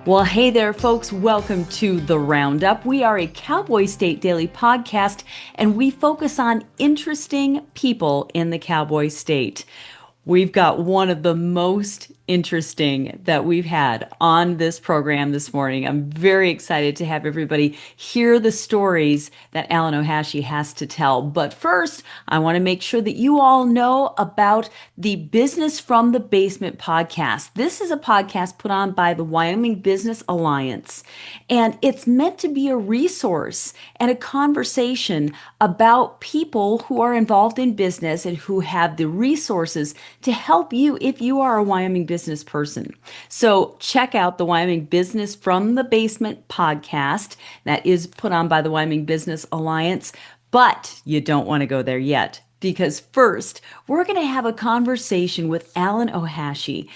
Well, hey there, folks. Welcome to the Roundup. We are a Cowboy State Daily podcast, and we focus on interesting people in the Cowboy State. We've got one of the most interesting that we've had on this program this morning. I'm very excited to have everybody hear the stories that Alan OHashi has to tell. But first, I want to make sure that you all know about the Business from the Basement podcast. This is a podcast put on by the Wyoming Business Alliance, and it's meant to be a resource and a conversation about people who are involved in business and who have the resources to help you if you are a Wyoming business person. So check out the Wyoming Business from the Basement podcast that is put on by the Wyoming Business Alliance, but you don't want to go there yet, because first we're going to have a conversation with Alan OHashi.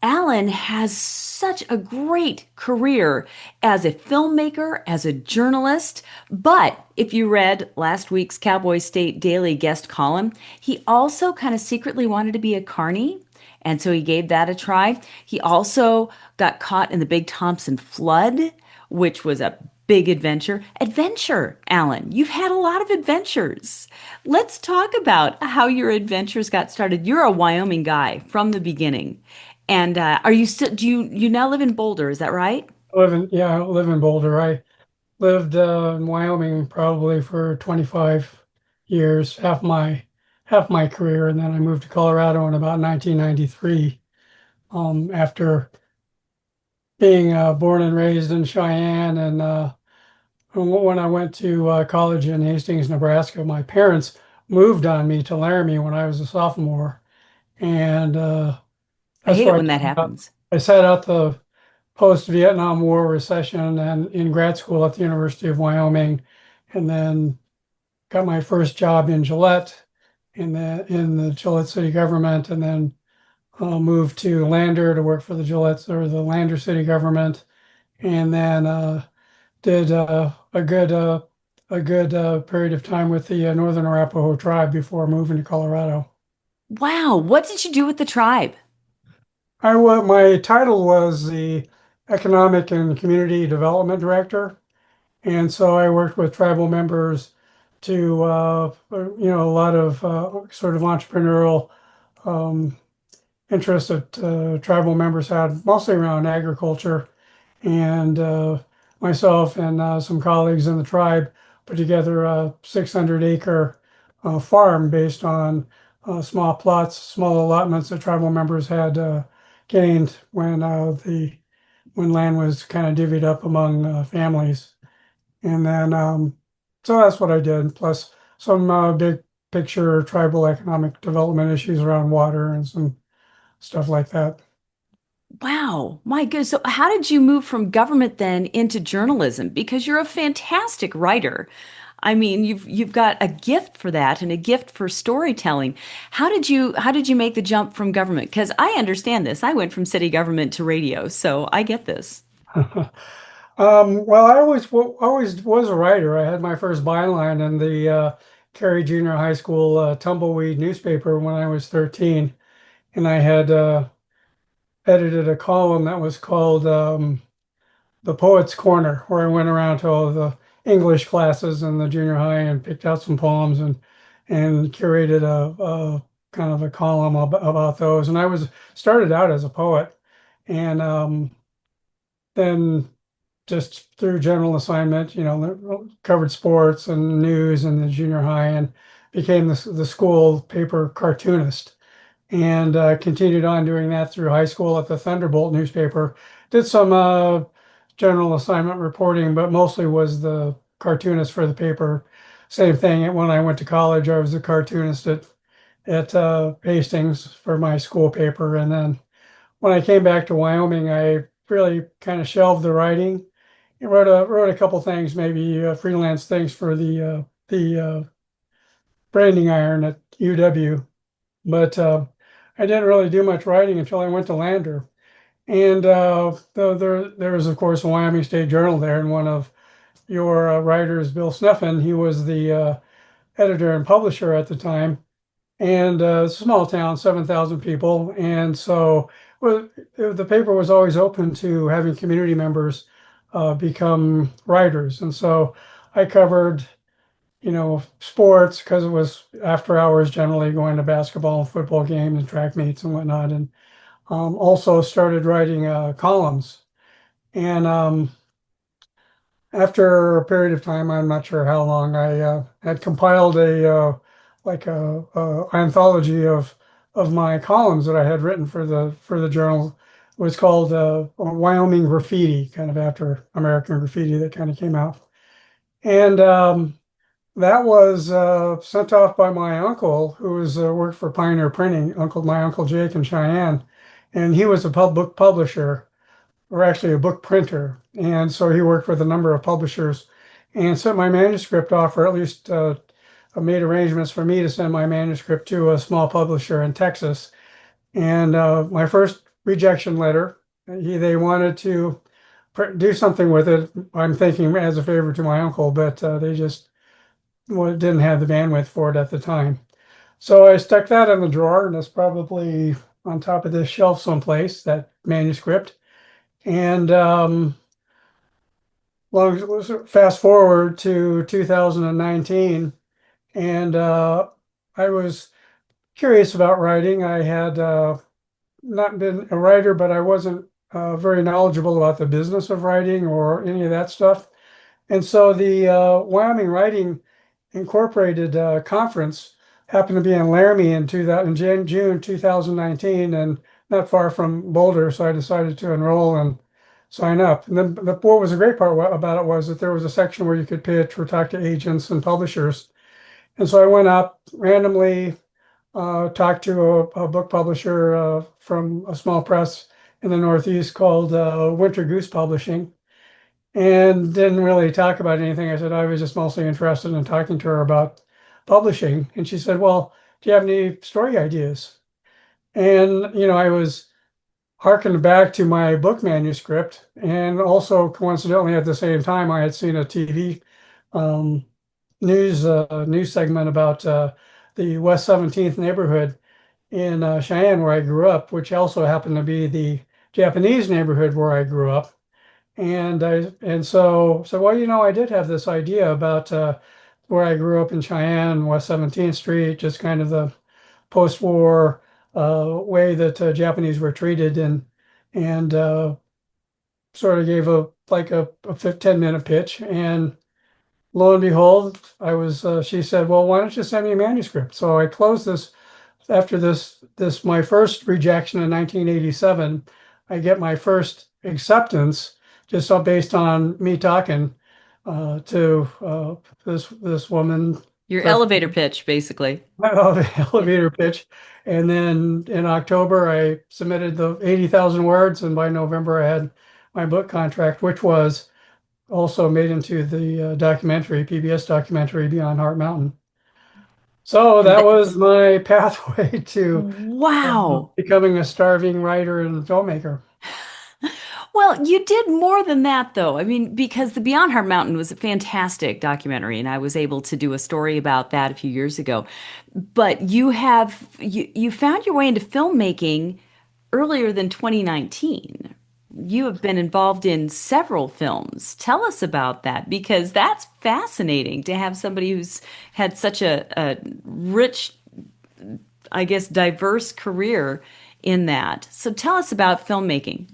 Alan has such a great career as a filmmaker, as a journalist, but if you read last week's Cowboy State Daily guest column, he also kind of secretly wanted to be a carny, and so he gave that a try. He also got caught in the Big Thompson flood, which was a big adventure. Adventure, Alan. You've had a lot of adventures. Let's talk about how your adventures got started. You're a Wyoming guy from the beginning. And are you still, do you now live in Boulder? Is that right? I live in Boulder. I lived in Wyoming probably for 25 years, half my career, and then I moved to Colorado in about 1993. After being born and raised in Cheyenne, and when I went to college in Hastings, Nebraska, my parents moved on me to Laramie when I was a sophomore, and I that's hate it where when that happens. I sat out the post-Vietnam War recession and in grad school at the University of Wyoming, and then got my first job in Gillette in the Gillette city government, and then moved to Lander to work for the Gillette or the Lander city government, and then did a good period of time with the Northern Arapaho tribe before moving to Colorado. Wow. What did you do with the tribe? My title was the Economic and Community Development Director. And so I worked with tribal members to, a lot of sort of entrepreneurial um, interests that tribal members had, mostly around agriculture. And myself and some colleagues in the tribe put together a 600-acre farm based on small plots, small allotments that tribal members had gained when land was kind of divvied up among families. And then, so that's what I did, plus some big picture tribal economic development issues around water and some stuff like that. Wow. My goodness. So how did you move from government then into journalism? Because you're a fantastic writer. I mean, you've got a gift for that and a gift for storytelling. How did you make the jump from government? Because I understand this. I went from city government to radio, so I get this. Well, I always was a writer. I had my first byline in the Cary Junior High School Tumbleweed newspaper when I was 13, and I had edited a column that was called The Poet's Corner, where I went around to all the English classes in the junior high and picked out some poems and curated a kind of a column about those. And I was started out as a poet, and then just through general assignment, covered sports and news in the junior high, and became the school paper cartoonist, and continued on doing that through high school at the Thunderbolt newspaper. Did some general assignment reporting, but mostly was the cartoonist for the paper. Same thing when I went to college. I was a cartoonist at Hastings for my school paper, and then when I came back to Wyoming, I really kind of shelved the writing. I wrote a couple things, maybe freelance things for the branding iron at UW, but I didn't really do much writing until I went to Lander. And there was, of course, a Wyoming State Journal there, and one of your writers, Bill Sneffen, he was the editor and publisher at the time. And it's a small town, 7,000 people. And so it well, the paper was always open to having community members become writers. And so I covered, sports because it was after hours generally going to basketball and football games and track meets and whatnot. And also started writing columns. And after a period of time, I'm not sure how long, I had compiled a anthology of my columns that I had written for the journal. It was called Wyoming Graffiti, kind of after American Graffiti that kind of came out. And that was sent off by my uncle, who was worked for Pioneer Printing, my uncle Jake in Cheyenne, and he was a book publisher, or actually a book printer. And so he worked with a number of publishers and sent my manuscript off, or at least made arrangements for me to send my manuscript to a small publisher in Texas. And my first rejection letter, they wanted to do something with it. I'm thinking as a favor to my uncle, but they just didn't have the bandwidth for it at the time. So I stuck that in the drawer, and it's probably on top of this shelf someplace, that manuscript. And fast forward to 2019, and I was curious about writing. I had not been a writer, but I wasn't very knowledgeable about the business of writing or any of that stuff. And so the Wyoming Writing Incorporated conference happened to be in Laramie in June 2019, and not far from Boulder. So I decided to enroll and sign up. And then what was a great part about it was that there was a section where you could pitch or talk to agents and publishers. And so I went up randomly, talked to a book publisher from a small press in the Northeast called Winter Goose Publishing, and didn't really talk about anything. I said I was just mostly interested in talking to her about publishing. And she said, "Well, do you have any story ideas?" And, I was harkened back to my book manuscript. And also, coincidentally, at the same time, I had seen a TV um, news segment about the West 17th neighborhood in Cheyenne, where I grew up, which also happened to be the Japanese neighborhood where I grew up. And so well, I did have this idea about where I grew up in Cheyenne, West 17th Street, just kind of the post-war way that Japanese were treated, and sort of gave a 10-minute pitch. And lo and behold, she said, "Well, why don't you send me a manuscript?" So I closed this after this my first rejection in 1987. I get my first acceptance just based on me talking to this woman. Your elevator pitch, basically. The elevator pitch. And then in October, I submitted the 80,000 words, and by November, I had my book contract, which was also made into the PBS documentary Beyond Heart Mountain. So And that was my pathway to wow. becoming a starving writer and filmmaker. Well, you did more than that, though. I mean, because the Beyond Heart Mountain was a fantastic documentary, and I was able to do a story about that a few years ago. But you found your way into filmmaking earlier than 2019. You have been involved in several films. Tell us about that, because that's fascinating to have somebody who's had such a rich, I guess, diverse career in that. So tell us about filmmaking.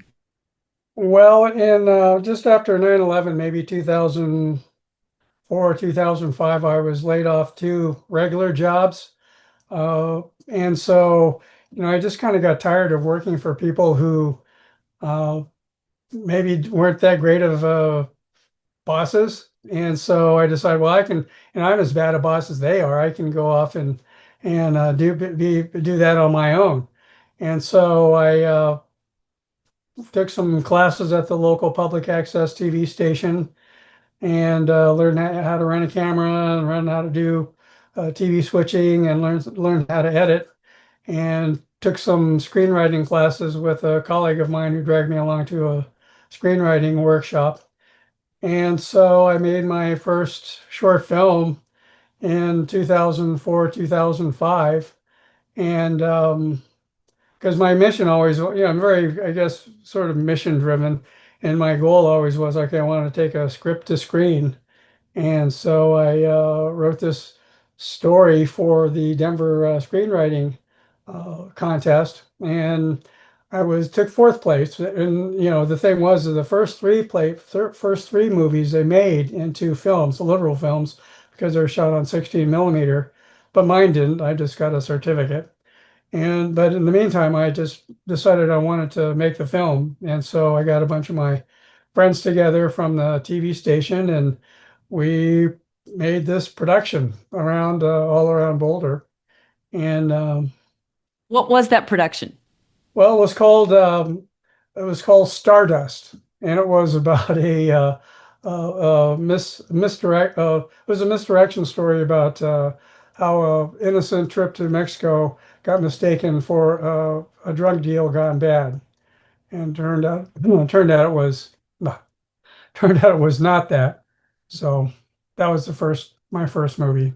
Well, in just after 9/11, maybe 2004, 2005, I was laid off two regular jobs. And so, I just kind of got tired of working for people who uh, maybe weren't that great of bosses. And so I decided, well, and I'm as bad a boss as they are. I can go off and do that on my own. And so I took some classes at the local public access TV station, and learned how to run a camera and learn how to do TV switching, and learn how to edit, and took some screenwriting classes with a colleague of mine who dragged me along to a screenwriting workshop. And so I made my first short film in 2004, 2005, and because my mission always, I'm very, I guess, sort of mission driven, and my goal always was, okay, I want to take a script to screen. And so I wrote this story for the Denver screenwriting contest, and I was took fourth place. And the thing was, the first three movies they made into films, literal films, because they're shot on 16 millimeter. But mine didn't. I just got a certificate. But in the meantime, I just decided I wanted to make the film, and so I got a bunch of my friends together from the TV station, and we made this production around all around Boulder. And What was that production? well, it was called Stardust, and it was about it was a misdirection story about how a innocent trip to Mexico got mistaken for a drug deal gone bad, and turned out it was not turned out it was not that. So that was my first movie.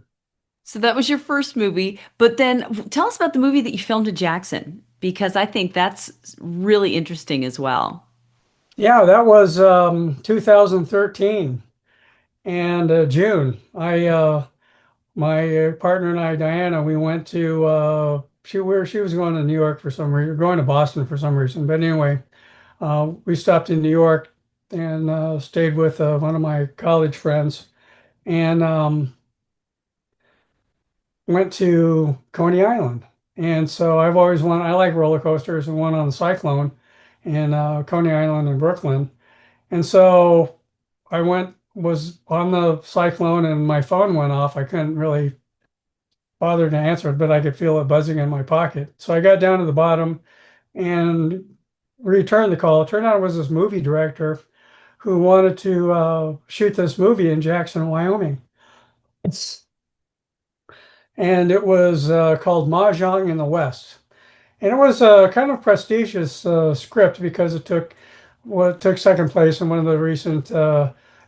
So that was your first movie, but then tell us about the movie that you filmed in Jackson, because I think that's really interesting as well. Yeah, that was 2013 and June. I My partner and I, Diana, we went to she was going to New York for some reason, going to Boston for some reason. But anyway, we stopped in New York and stayed with one of my college friends, and went to Coney Island. And so I've always wanted, I like roller coasters, and one on the Cyclone in Coney Island in Brooklyn. And so was on the Cyclone, and my phone went off. I couldn't really bother to answer it, but I could feel it buzzing in my pocket. So I got down to the bottom and returned the call. It turned out it was this movie director who wanted to shoot this movie in Jackson, Wyoming. And it was called Mahjong in the West. And it was a kind of prestigious script because it took second place in one of the recent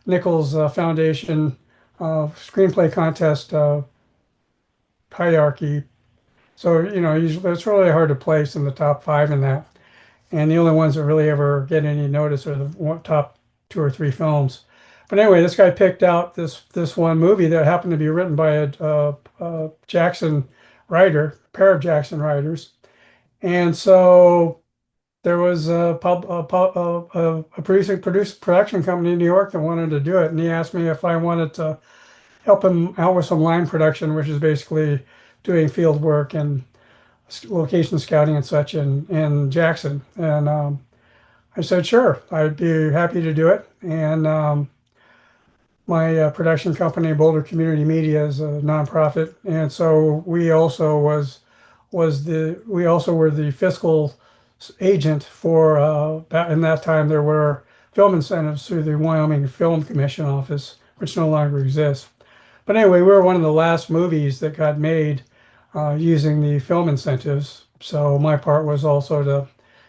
Nichols Foundation screenplay contest hierarchy. So, usually it's really hard to place in the top five in that. And the only ones that really ever get any notice are the top two or three films. But anyway, this guy picked out this one movie that happened to be written by a Jackson writer, a pair of Jackson writers. And so there was a production company in New York that wanted to do it, and he asked me if I wanted to help him out with some line production, which is basically doing field work and location scouting and such in Jackson. And I said, sure, I'd be happy to do it. And my production company, Boulder Community Media, is a nonprofit, and so we also were the fiscal agent for in that time there were film incentives through the Wyoming Film Commission office, which no longer exists. But anyway, we were one of the last movies that got made using the film incentives. So my part was also to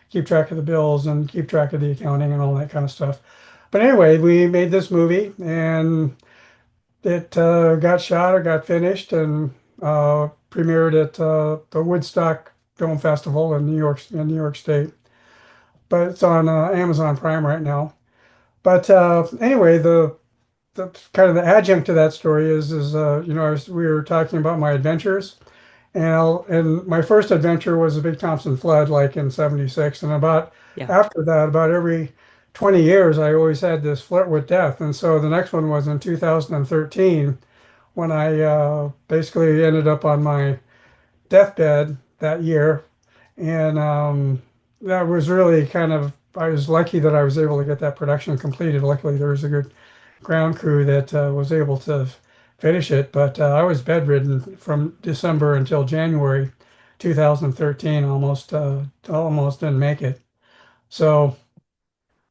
keep track of the bills and keep track of the accounting and all that kind of stuff. But anyway, we made this movie, and it got shot or got finished and premiered at the Woodstock Film Festival in New York State. But it's on Amazon Prime right now. But anyway, the kind of the adjunct to that story is we were talking about my adventures, and my first adventure was the Big Thompson flood, like in '76, and Yeah. after that, about every 20 years, I always had this flirt with death. And so the next one was in 2013, when I basically ended up on my deathbed that year. And that was really I was lucky that I was able to get that production completed. Luckily, there was a good ground crew that was able to finish it. But I was bedridden from December until January 2013, almost didn't make it. So,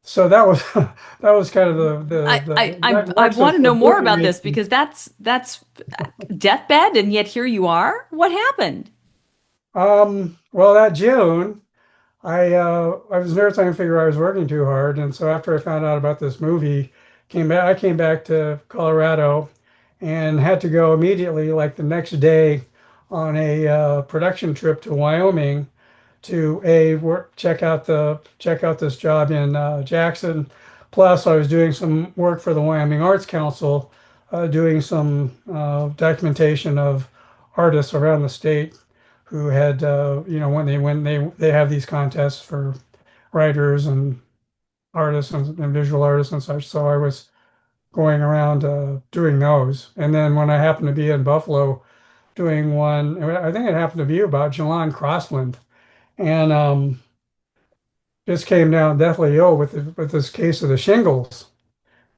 so that was that was kind of I the want to know of more movie about this, making. because that's deathbed, and yet here you are. What happened? Well, that June, I was never trying to figure I was working too hard, and so after I found out about this movie, I came back to Colorado and had to go immediately, like the next day, on a production trip to Wyoming to work, check out this job in Jackson. Plus, I was doing some work for the Wyoming Arts Council, doing some documentation of artists around the state who had, when they have these contests for writers and artists and visual artists and such. So I was going around doing those. And then when I happened to be in Buffalo doing one, I think it happened to be about Jelon Crossland, and just came down deathly ill with this case of the shingles.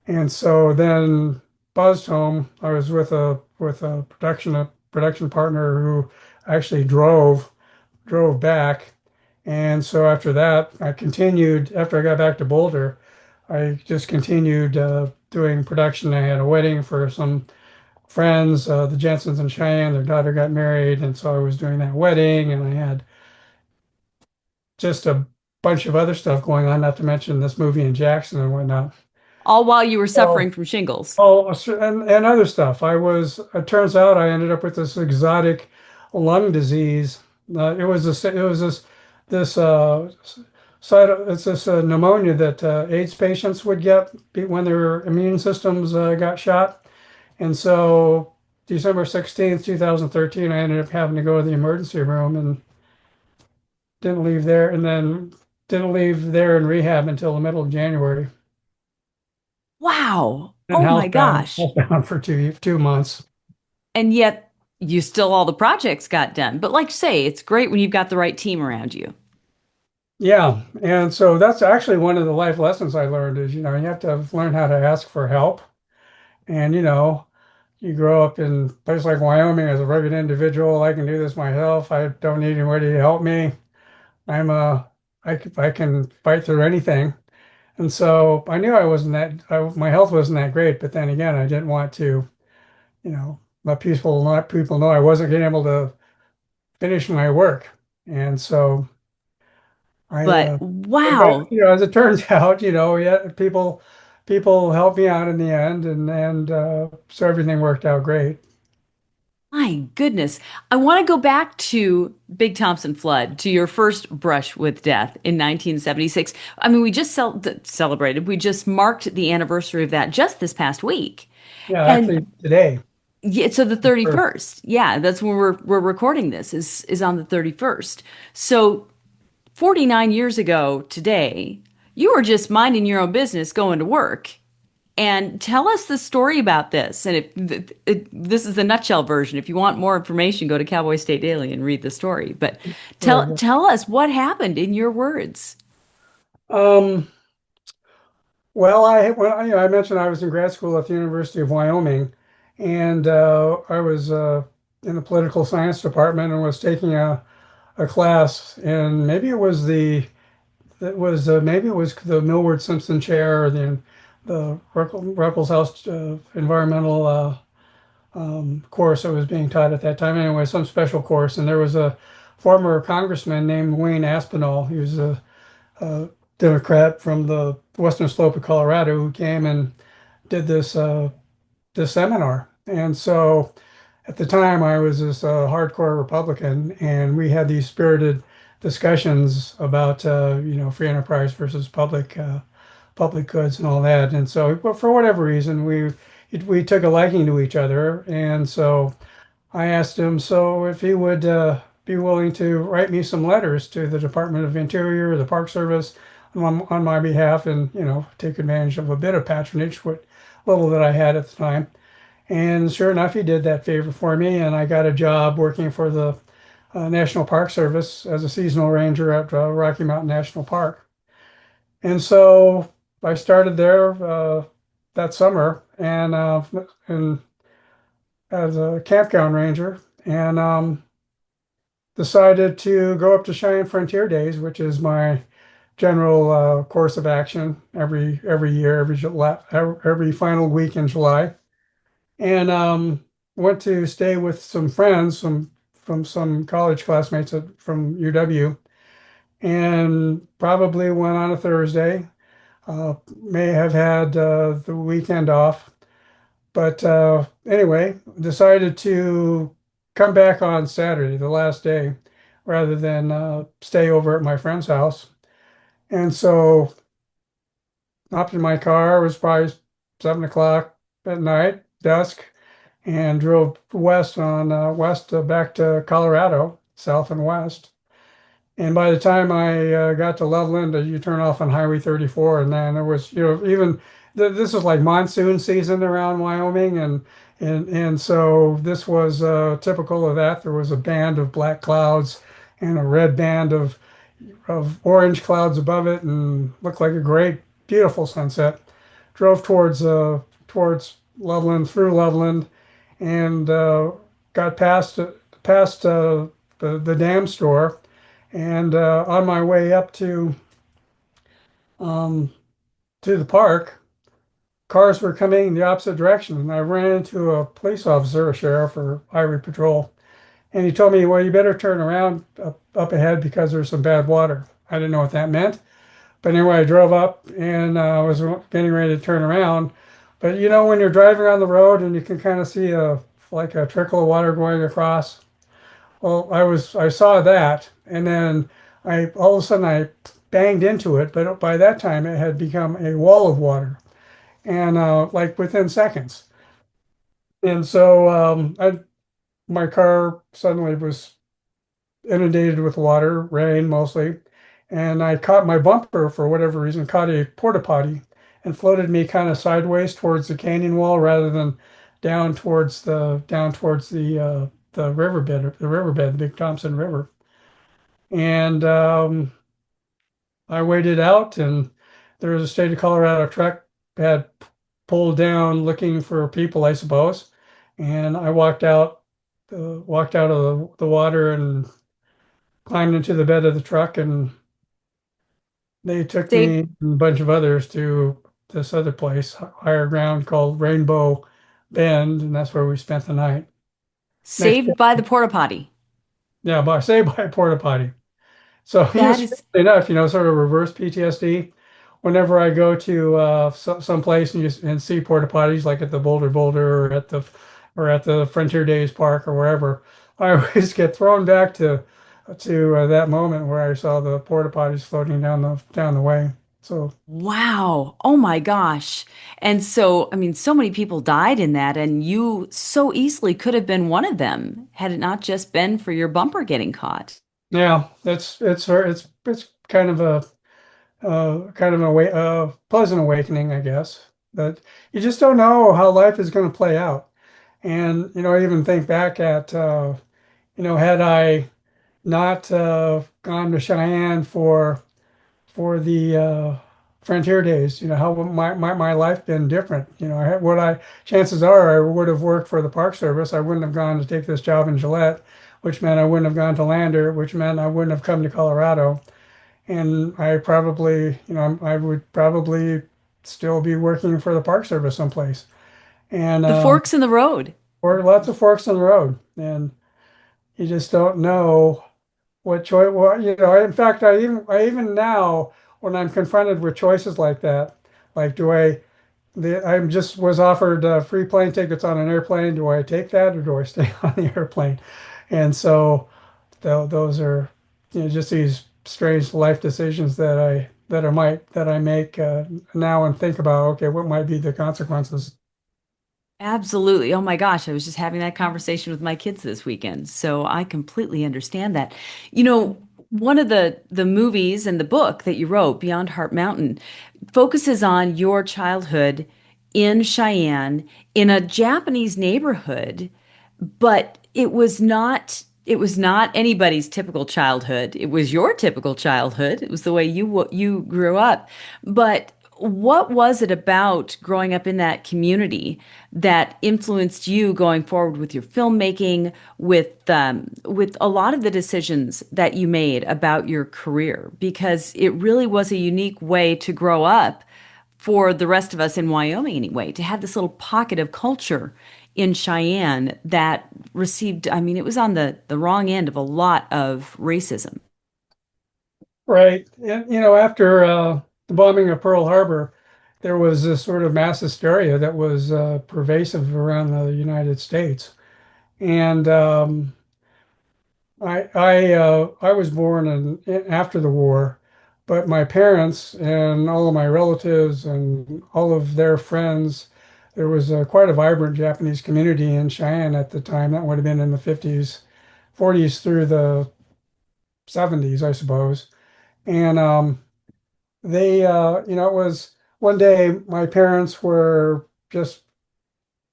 And so then buzzed home. I was with a production partner who actually drove back. And so after that, I continued. After I got back to Boulder, I just continued doing production. I had a wedding for some friends, the Jensens in Cheyenne. Their daughter got married, and so I was doing that wedding, and I had just a bunch of other stuff going on, not to mention this movie in Jackson and whatnot. All while you were So, suffering from shingles. and other stuff. It turns out I ended up with this exotic lung disease. It was this it's this pneumonia that AIDS patients would get when their immune systems got shot. And so December 16th, 2013, I ended up having to go to the emergency room and didn't leave there, and then didn't leave there in rehab until the middle of January. Wow. And Oh my gosh. housebound for 2 months. And yet you still all the projects got done. But like say, it's great when you've got the right team around you. Yeah, and so that's actually one of the life lessons I learned is, you have to learn how to ask for help. And, you grow up in a place like Wyoming as a rugged individual. I can do this myself. I don't need anybody to help me. I'm a, I can fight through anything. And so I knew my health wasn't that great, but then again, I didn't want to, let people know I wasn't getting able to finish my work. And so But but, wow, as it turns out, yeah, people helped me out in the end, and so everything worked out great. my goodness. I want to go back to Big Thompson Flood, to your first brush with death in 1976. I mean, we just celebrated, we just marked the anniversary of that just this past week. Yeah, And actually today. yeah, so the Sure. 31st. Yeah, that's when we're recording this is on the 31st. So 49 years ago today, you were just minding your own business going to work. And tell us the story about this. And this is the nutshell version. If you want more information, go to Cowboy State Daily and read the story. But Sure. tell us what happened in your words. Um, I mentioned I was in grad school at the University of Wyoming, and I was in the political science department and was taking a class, and maybe it was the Millward Simpson chair or the Ruckelshaus environmental course that was being taught at that time. Anyway, some special course, and there was a former congressman named Wayne Aspinall. He was a Democrat from the western slope of Colorado who came and did this seminar. And so at the time, I was this hardcore Republican, and we had these spirited discussions about free enterprise versus public goods and all that. And so, but for whatever reason, we took a liking to each other, and so I asked him so if he would be willing to write me some letters to the Department of Interior, the Park Service, on my behalf, and take advantage of a bit of patronage, what little that I had at the time. And sure enough, he did that favor for me, and I got a job working for the National Park Service as a seasonal ranger at Rocky Mountain National Park. And so I started there that summer, and as a campground ranger, and decided to go up to Cheyenne Frontier Days, which is my general course of action every year, every final week in July, and went to stay with some friends from some college classmates from UW, and probably went on a Thursday. May have had the weekend off, but anyway, decided to come back on Saturday, the last day. rather than stay over at my friend's house. And so hopped in my car. It was probably 7 o'clock at night, dusk, and drove west on west back to Colorado, south and west. And by the time I got to Loveland, you turn off on Highway 34, and then there was, even this is like monsoon season around Wyoming, and so this was typical of that. There was a band of black clouds and a red band of orange clouds above it, and looked like a great, beautiful sunset. Drove towards Loveland, through Loveland, and got past the dam store, and on my way up um, to the park, cars were coming in the opposite direction, and I ran into a police officer, a sheriff or highway patrol, and he told me, "Well, you better turn around up ahead because there's some bad water." I didn't know what that meant, but anyway, I drove up and was getting ready to turn around. But when you're driving on the road and you can kind of see like a trickle of water going across. Well, I saw that, and then I all of a sudden I banged into it, but by that time it had become a wall of water, and like within seconds. And so my car suddenly was inundated with water, rain mostly, and I caught my bumper for whatever reason, caught a porta potty, and floated me kind of sideways towards the canyon wall rather than down towards the riverbed, Big Thompson River. And I waited out, and there was a state of Colorado truck had pulled down looking for people, I suppose. And I walked out of the water and climbed into the bed of the truck, and they took me Saved, and a bunch of others to this other place, higher ground called Rainbow Bend, and that's where we spent the night. Next, saved by the porta potty. yeah, by porta potty. So, That strangely is enough, sort of reverse PTSD. Whenever I go to some place and see porta potties, like at the Boulder or at the Frontier Days Park or wherever, I always get thrown back to that moment where I saw the porta potties floating down the way. So wow. Oh my gosh. And so, I mean, so many people died in that, and you so easily could have been one of them had it not just been for your bumper getting caught. yeah, it's kind of a pleasant awakening, I guess. But you just don't know how life is going to play out. And I even think back at had I not gone to Cheyenne for the frontier days, how would my life been different? Chances are I would have worked for the Park Service. I wouldn't have gone to take this job in Gillette, which meant I wouldn't have gone to Lander, which meant I wouldn't have come to Colorado. And I would probably still be working for the Park Service someplace. And The forks in the road. or lots of forks in the road. And you just don't know what choice. Well, in fact, I even now, when I'm confronted with choices like that, like I just was offered free plane tickets on an airplane. Do I take that or do I stay on the airplane? And so those are just these strange life decisions that I make now and think about. Okay, what might be the consequences? Absolutely. Oh my gosh, I was just having that conversation with my kids this weekend. So I completely understand that. One of the movies and the book that you wrote, Beyond Heart Mountain, focuses on your childhood in Cheyenne in a Japanese neighborhood, but it was not anybody's typical childhood. It was your typical childhood. It was the way you grew up. But what was it about growing up in that community that influenced you going forward with your filmmaking, with a lot of the decisions that you made about your career? Because it really was a unique way to grow up for the rest of us in Wyoming anyway, to have this little pocket of culture in Cheyenne that received, I mean, it was on the wrong end of a lot of racism. Right. And, after the bombing of Pearl Harbor, there was this sort of mass hysteria that was pervasive around the United States. And I was born after the war, but my parents and all of my relatives and all of their friends, there was quite a vibrant Japanese community in Cheyenne at the time. That would have been in the 50s, 40s through the 70s, I suppose. And it was one day my parents were just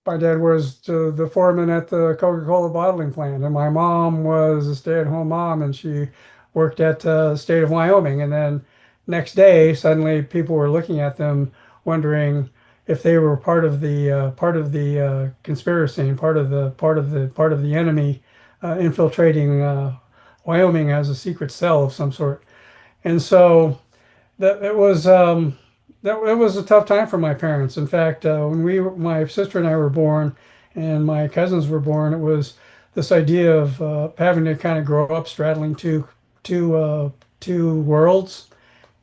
my dad was the foreman at the Coca-Cola bottling plant, and my mom was a stay-at-home mom, and she worked at the state of Wyoming. And then next day, suddenly people were looking at them, wondering if they were part of the conspiracy and part of the enemy infiltrating Wyoming as a secret cell of some sort. And so that it was a tough time for my parents. In fact, when my sister and I were born, and my cousins were born, it was this idea of having to kind of grow up straddling two worlds.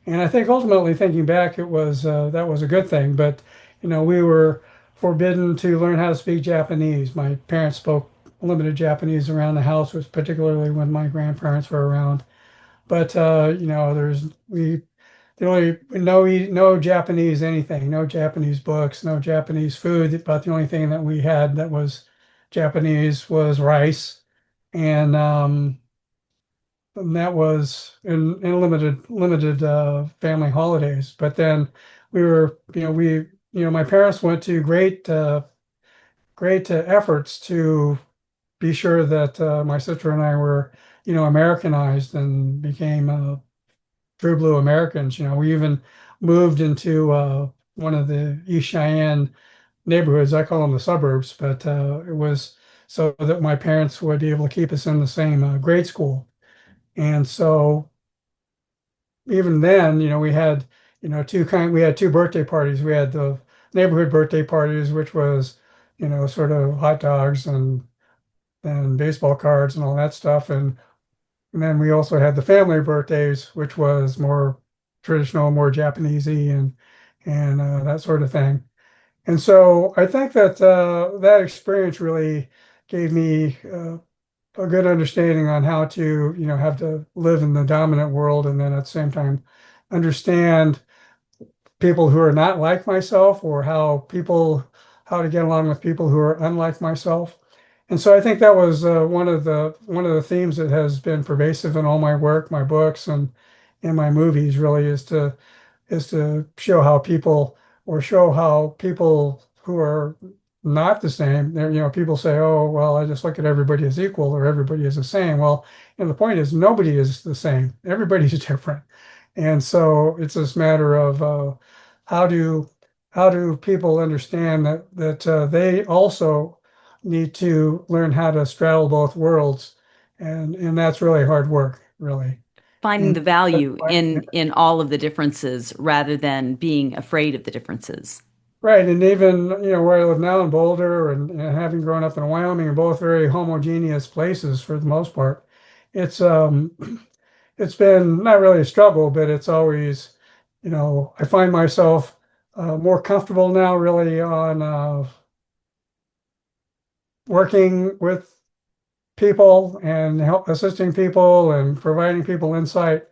And I think ultimately, thinking back, it was that was a good thing. But we were forbidden to learn how to speak Japanese. My parents spoke limited Japanese around the house, was particularly when my grandparents were around. But there's we the only no Japanese anything, no Japanese books, no Japanese food. About the only thing that we had that was Japanese was rice, and that was in limited family holidays. But then we were, my parents went to great efforts to be sure that my sister and I were, Americanized and became true blue Americans. We even moved into one of the East Cheyenne neighborhoods. I call them the suburbs, but it was so that my parents would be able to keep us in the same grade school. And so even then, we had two birthday parties. We had the neighborhood birthday parties, which was, sort of hot dogs and baseball cards and all that stuff. And then we also had the family birthdays, which was more traditional, more Japanesey and that sort of thing. And so I think that that experience really gave me a good understanding on how to, have to live in the dominant world and then at the same time understand people who are not like myself or how to get along with people who are unlike myself. And so I think that was one of the themes that has been pervasive in all my work, my books, and in my movies. Really, is to show how people who are not the same. People say, "Oh, well, I just look at everybody as equal or everybody is the same." Well, the point is nobody is the same. Everybody's different, and so it's this matter of how do how do people understand that they also need to learn how to straddle both worlds, and that's really hard work, really. Finding And the value in all of the differences rather than being afraid of the differences. right, and even where I live now in Boulder, and having grown up in Wyoming, are both very homogeneous places for the most part. It's it's been not really a struggle, but it's always, I find myself more comfortable now, really, on working with people and help assisting people and providing people insight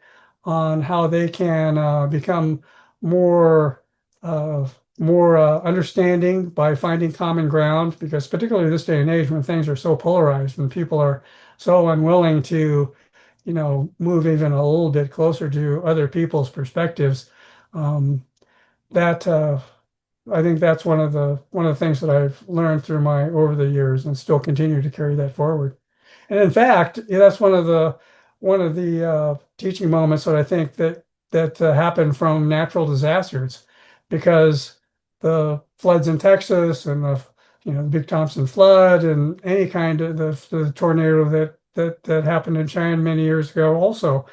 on how they can become more understanding by finding common ground, because particularly this day and age when things are so polarized, when people are so unwilling to move even a little bit closer to other people's perspectives, that I think that's one of the things that I've learned through my over the years and still continue to carry that forward. And in fact, that's one of the teaching moments that I think that happened from natural disasters, because the floods in Texas and the Big Thompson flood and any kind of the tornado that happened in China many years ago also,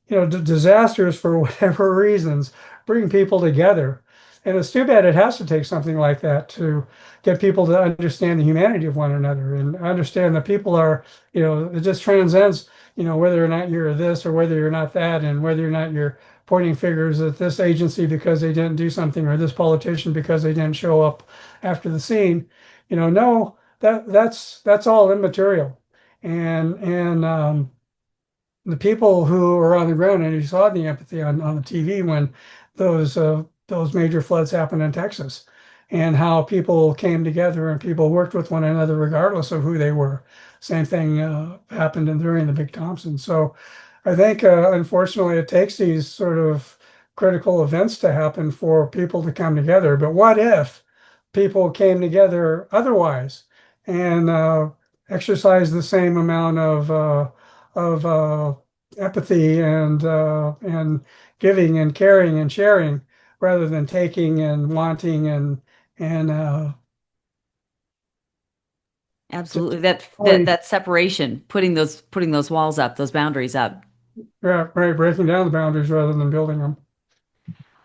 disasters for whatever reasons bring people together. And it's too bad it has to take something like that to get people to understand the humanity of one another and understand that people are, it just transcends, whether or not you're this or whether you're not that, and whether or not you're pointing fingers at this agency because they didn't do something or this politician because they didn't show up after the scene. No, that's all immaterial. And the people who were on the ground, and you saw the empathy on the TV when those major floods happened in Texas, and how people came together and people worked with one another regardless of who they were. Same thing happened during the Big Thompson. So I think unfortunately it takes these sort of critical events to happen for people to come together. But what if people came together otherwise and exercised the same amount of empathy and giving and caring and sharing rather than taking and wanting and just Absolutely. That totally that separation, putting those walls up, those boundaries up. right, breaking down the boundaries rather than building them.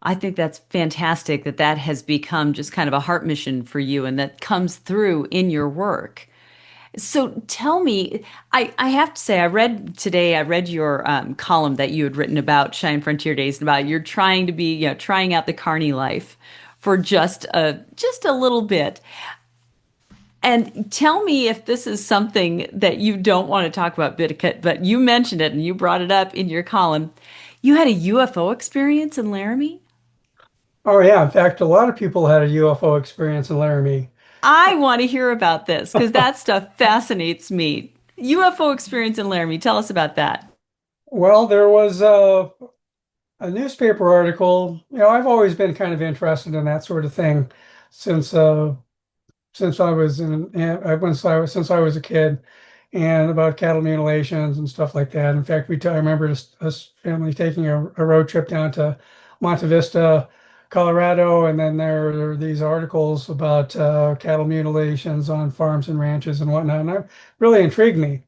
I think that's fantastic that that has become just kind of a heart mission for you and that comes through in your work. So tell me, I have to say, I read your column that you had written about Cheyenne Frontier Days and about you're trying to be, trying out the carny life for just a little bit. And tell me if this is something that you don't want to talk about, but you mentioned it and you brought it up in your column. You had a UFO experience in Laramie? Oh yeah, in fact, a lot of people had a UFO experience in Laramie. I want to hear about this because that stuff fascinates me. UFO experience in Laramie. Tell us about that. Well, there was a newspaper article. I've always been kind of interested in that sort of thing since since I was since I was a kid, and about cattle mutilations and stuff like that. In fact, I remember us family taking a road trip down to Monte Vista, Colorado, and then there are these articles about cattle mutilations on farms and ranches and whatnot, and that really intrigued me.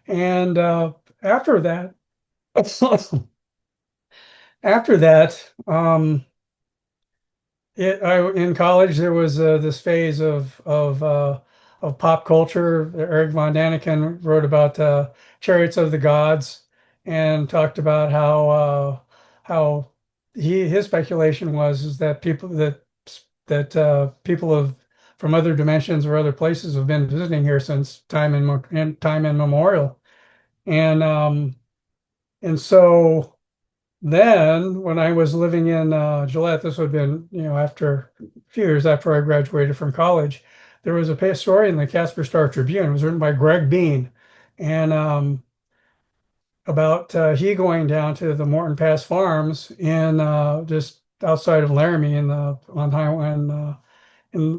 And after that, after that, in college there was this phase of pop culture. Eric von Daniken wrote about Chariots of the Gods and talked about how his speculation was is that people of from other dimensions or other places have been visiting here since time immemorial. And and so then, when I was living in Gillette, this would have been, after a few years after I graduated from college, there was a story in the Casper Star Tribune. It was written by Greg Bean, and about he going down to the Morton Pass Farms in just outside of Laramie in the on highway in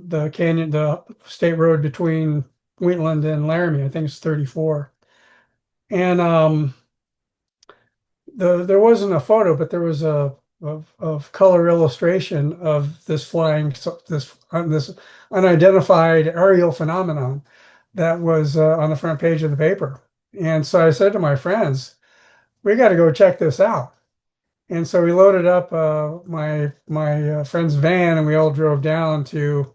the canyon, the state road between Wheatland and Laramie. I think it's 34. And there wasn't a photo, but there was a of color illustration of this unidentified aerial phenomenon that was on the front page of the paper. And so I said to my friends, "We got to go check this out." And so we loaded up my friend's van, and we all drove down to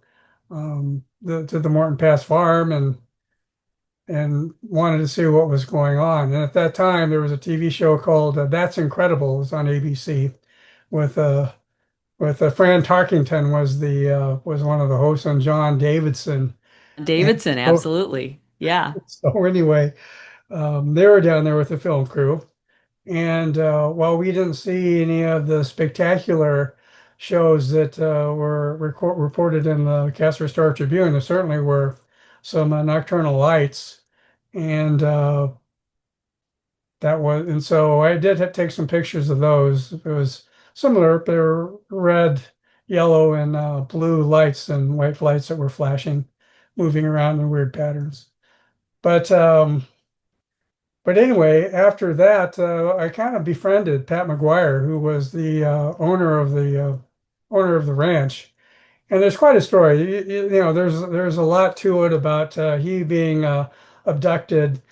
the Morton Pass farm and wanted to see what was going on. And at that time, there was a TV show called That's Incredible. It was on ABC with Fran Tarkington was one of the hosts, and John Davidson. And Davidson, so, absolutely. Yeah. so anyway, they were down there with the film crew. And while we didn't see any of the spectacular shows that were reported in the Casper Star Tribune, there certainly were some nocturnal lights. And and so I did take some pictures of those. It was similar. They were red, yellow, and blue lights and white lights that were flashing, moving around in weird patterns. But but anyway, after that, I kind of befriended Pat McGuire, who was the owner of the ranch. And there's quite a story. There's a lot to it about he being abducted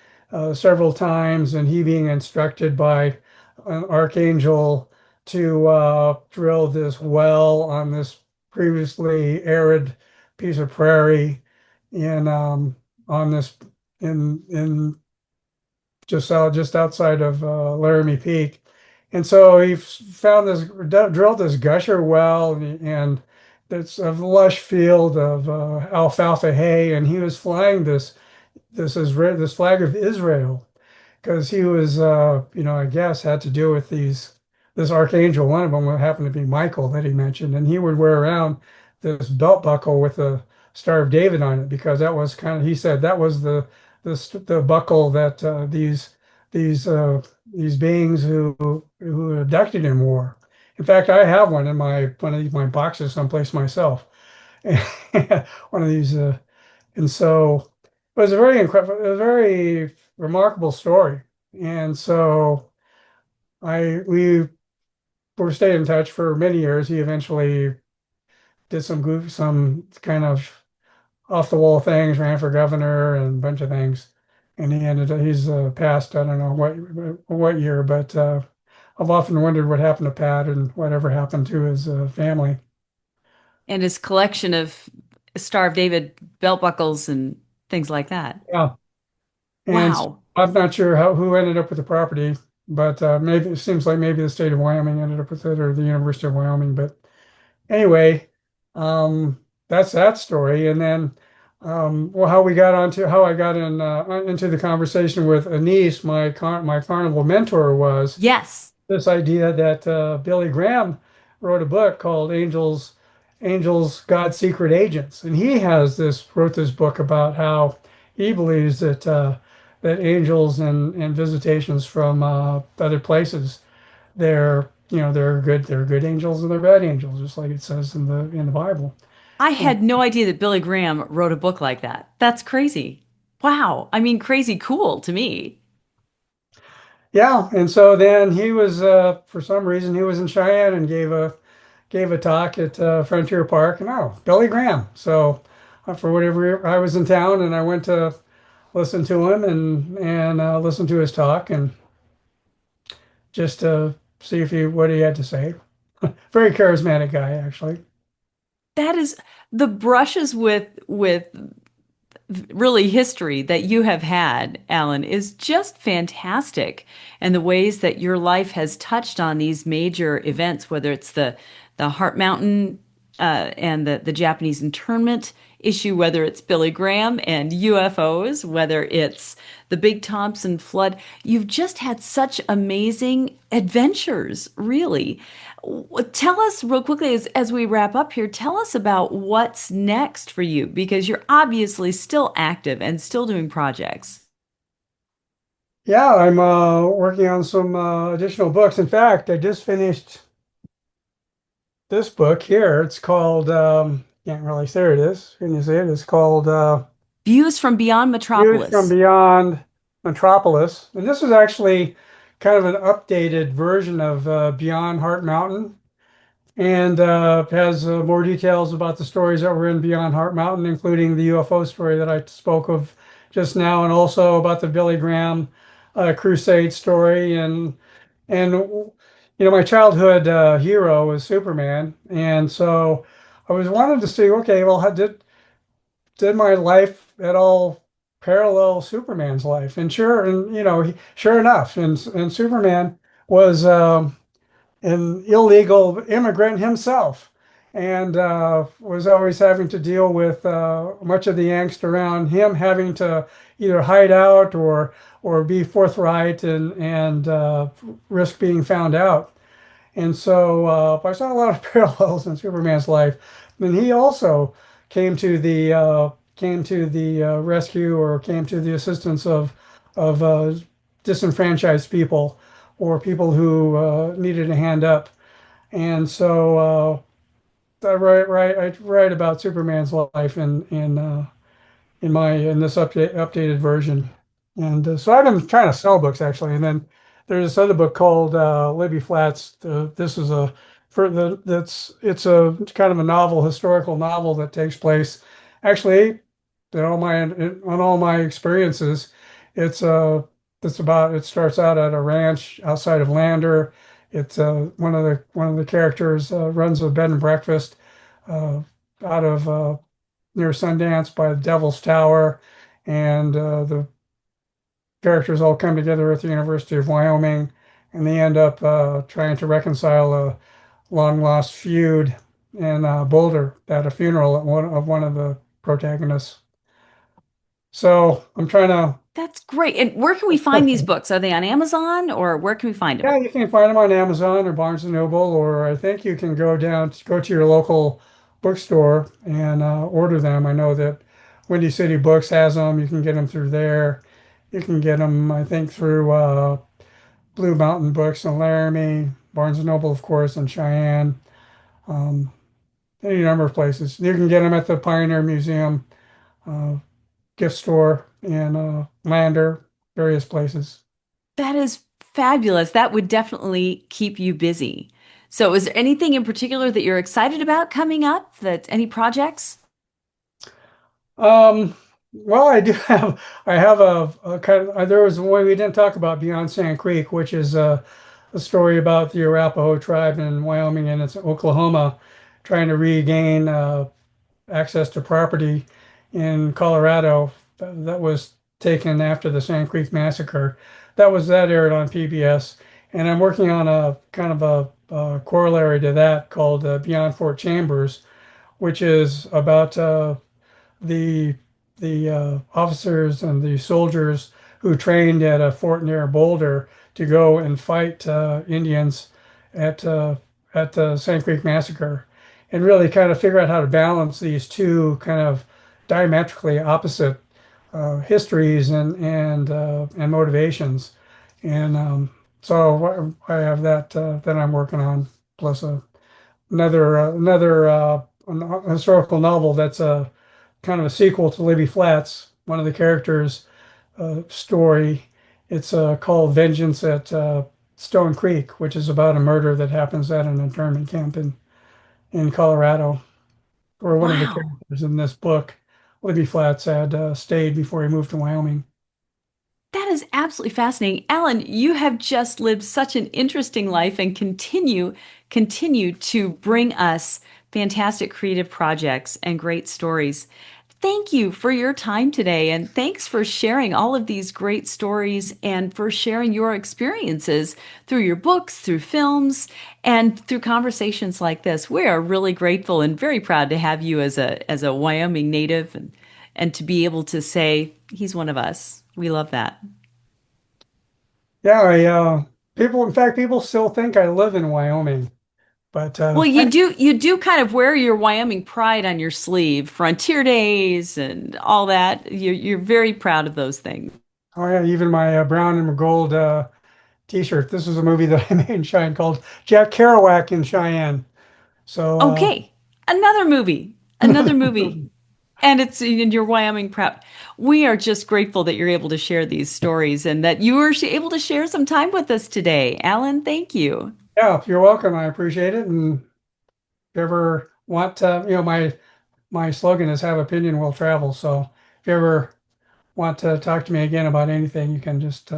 several times, and he being instructed by an archangel to drill this well on this previously arid piece of prairie in on this in just outside of Laramie Peak. And so he found drilled this gusher well, and it's a lush field of alfalfa hay, and he was flying this flag of Israel because he was, I guess had to do with this archangel. One of them happened to be Michael that he mentioned, and he would wear around this belt buckle with the Star of David on it because that was kind of, he said that was the buckle that these uh, these beings who abducted him wore. In fact, I have one in one of my boxes someplace myself. One of these, and so it was a very incredible, a very remarkable story. And so we were staying in touch for many years. He eventually did some kind of off the wall things, ran for governor and a bunch of things. And he's passed, I don't know what year, but I've often wondered what happened to Pat and whatever happened to his family. And his collection of Star of David belt buckles and things like that. Yeah. And so Wow. I'm not sure who ended up with the property, but maybe it seems like maybe the state of Wyoming ended up with it or the University of Wyoming. But anyway, that's that story. And then, well, how I got into the conversation with Anise, my carnival mentor, was Yes. this idea that Billy Graham wrote a book called Angels, God's Secret Agents, and he wrote this book about how he believes that angels and visitations from other places, they're good angels and they're bad angels, just like it says in the Bible. I And had no idea that Billy Graham wrote a book like that. That's crazy. Wow. I mean, crazy cool to me. yeah, and so then he was for some reason he was in Cheyenne and gave a talk at Frontier Park, and oh, Billy Graham. So for whatever I was in town, and I went to listen to him and listen to his talk, and just to see if he what he had to say. Very charismatic guy, actually. That is the brushes with really history that you have had, Alan, is just fantastic. And the ways that your life has touched on these major events, whether it's the Heart Mountain and the Japanese internment issue, whether it's Billy Graham and UFOs, whether it's the Big Thompson flood, you've just had such amazing adventures, really. Tell us real quickly as we wrap up here, tell us about what's next for you because you're obviously still active and still doing projects. Yeah, I'm working on some additional books. In fact, I just finished this book here. It's called can't really say it is. Can you see it? It's called Views from Beyond Views from Metropolis. Beyond Metropolis. And this is actually kind of an updated version of Beyond Heart Mountain and has more details about the stories that were in Beyond Heart Mountain, including the UFO story that I spoke of just now, and also about the Billy Graham crusade story. And my childhood hero was Superman, and so I was wanted to see, okay, well, did my life at all parallel Superman's life? And sure, and sure enough, and Superman was an illegal immigrant himself, and was always having to deal with much of the angst around him having to either hide out or be forthright and risk being found out. And so I saw a lot of parallels in Superman's life. And he also came to the rescue or came to the assistance of disenfranchised people or people who needed a hand up. And so I write about Superman's life in this updated version. And so I've been trying to sell books actually, and then there's this other book called Libby Flats. This is a for the that's it's a kind of a novel, historical novel that takes place actually on all my experiences. It's it starts out at a ranch outside of Lander. It's one of the characters runs a bed and breakfast uh, out of near Sundance by the Devil's Tower, and the characters all come together at the University of Wyoming, and they end up trying to reconcile a long lost feud in Boulder at a funeral of one of the protagonists. So I'm trying to That's great. And where can we find these books? Are they on Amazon or where can we find them? Yeah, you can find them on Amazon or Barnes and Noble, or I think you can go to your local bookstore and order them. I know that Windy City Books has them. You can get them through there. You can get them, I think, through Blue Mountain Books in Laramie, Barnes and Noble, of course, in Cheyenne, um, any number of places. You can get them at the Pioneer Museum uh, gift store in Lander, various places. That is fabulous. That would definitely keep you busy. So, is there anything in particular that you're excited about coming up? That any projects? Um, well, I have a kind of, there was one we didn't talk about Beyond Sand Creek, which is a story about the Arapaho tribe in Wyoming and it's Oklahoma trying to regain access to property in Colorado that was taken after the Sand Creek massacre. That aired on PBS, and I'm working on a kind of a corollary to that called Beyond Fort Chambers, which is about the officers and the soldiers who trained at a fort near Boulder to go and fight Indians at the Sand Creek massacre, and really kind of figure out how to balance these two kind of diametrically opposite histories and motivations. And so I have that I'm working on, plus another historical novel that's a kind of a sequel to Libby Flats, one of the characters' story. It's called Vengeance at Stone Creek, which is about a murder that happens at an internment camp in Colorado, where one of the Wow. characters in this book, Libby Flats, had stayed before he moved to Wyoming. That is absolutely fascinating. Alan, you have just lived such an interesting life and continue to bring us fantastic creative projects and great stories. Thank you for your time today and thanks for sharing all of these great stories and for sharing your experiences through your books, through films, and through conversations like this. We are really grateful and very proud to have you as a Wyoming native and to be able to say he's one of us. We love that. Yeah, in fact, people still think I live in Wyoming, but Well, you do kind of wear your Wyoming pride on your sleeve, Frontier Days and all that. You're very proud of those things. oh yeah, even my brown and gold T-shirt. This is a movie that I made in Cheyenne called Jack Kerouac in Cheyenne. So Okay, another movie, and it's in your Wyoming proud. We are just grateful that you're able to share these stories and that you were able to share some time with us today. Alan, thank you. yeah, you're welcome. I appreciate it. And if you ever want to, my slogan is "Have opinion, will travel." So if you ever want to talk to me again about anything, you can just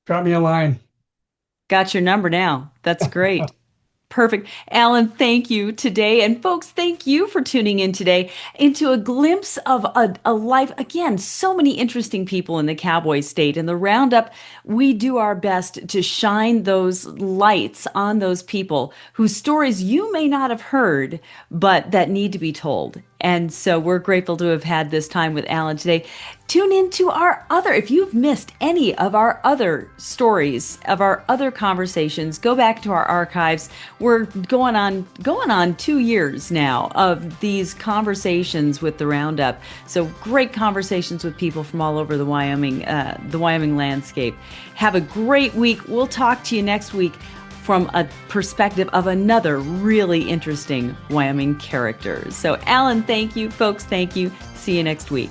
drop me a line. Got your number now. That's great. Perfect. Alan, thank you today. And folks, thank you for tuning in today into a glimpse of a life. Again, so many interesting people in the Cowboy State. In the Roundup, we do our best to shine those lights on those people whose stories you may not have heard, but that need to be told. And so we're grateful to have had this time with Alan today. Tune into if you've missed any of our other stories, of our other conversations, go back to our archives. We're going on 2 years now of these conversations with the Roundup. So great conversations with people from all over the Wyoming landscape. Have a great week. We'll talk to you next week from a perspective of another really interesting Wyoming character. So Alan, thank you. Folks, thank you. See you next week.